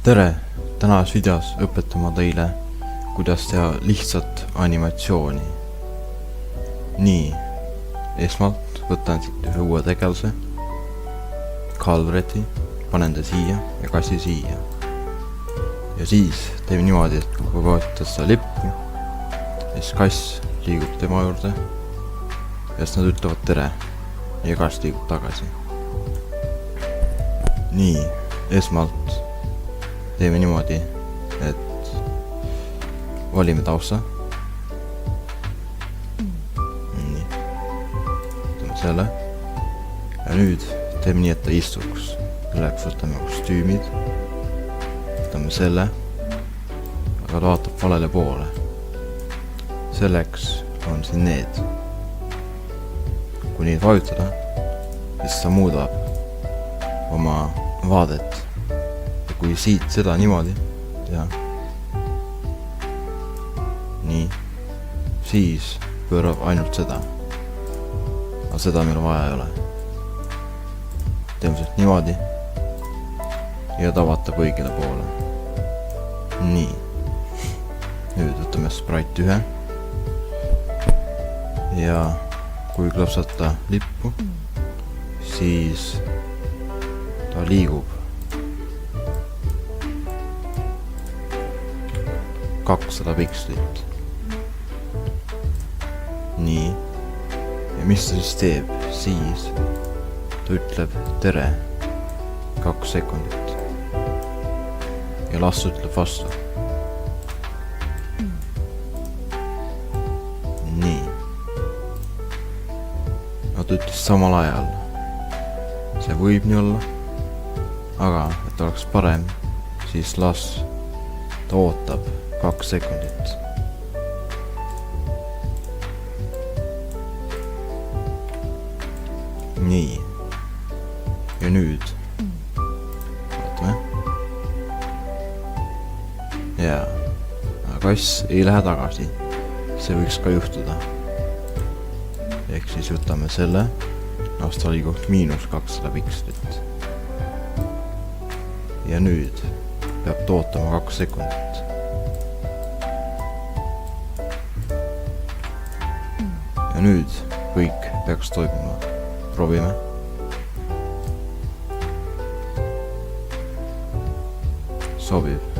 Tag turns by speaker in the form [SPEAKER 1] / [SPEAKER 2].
[SPEAKER 1] tere! Tänases videos õpetan ma teile, kuidas teha lihtsat animatsiooni. Nii, esmalt võtan siit ühe uue tegelase, Calvreti, panen ta siia ja kassi siia. Ja siis teeme niimoodi, et kui vajutad seda lippu, siis kass liigub tema juurde ja siis nad ütlevad tere ja kass liigub tagasi. Nii, esmalt teeme niimoodi, et valime tausta. Nii. Võtame selle. Ja nüüd teeme nii, et ta istuks. Selleks võtame kostüümid. Võtame selle. Aga ta vaatab valele poole. Selleks on siin need. Kui neid vajutada, siis ta muudab oma vaadet. Kui siit seda niimoodi teha, nii, siis pöörab ainult seda. Aga seda meil vaja ei ole. Teeme sealt niimoodi ja ta vaatab õigele poole. Nii. Nüüd võtame Sprite 1 ja kui klõpsata lippu, siis ta liigub 200 pikslit. Nii. Ja mis ta siis teeb? Siis ta ütleb tere 2 sekundit. Ja las ütleb vastu. Nii. Nad ütles samal ajal. See võib nii olla. Aga, et oleks parem, siis las ta ootab 2 sekundit. Nii. Ja nüüd vaatame. Jaa. Kass ei lähe tagasi. See võiks ka juhtuda. Ehk siis võtame selle. Las ta liigub -200 pikslit. Ja nüüd peab tootama 2 sekundit. Ja nüüd kõik peaks toimima. Proovime. Sobib.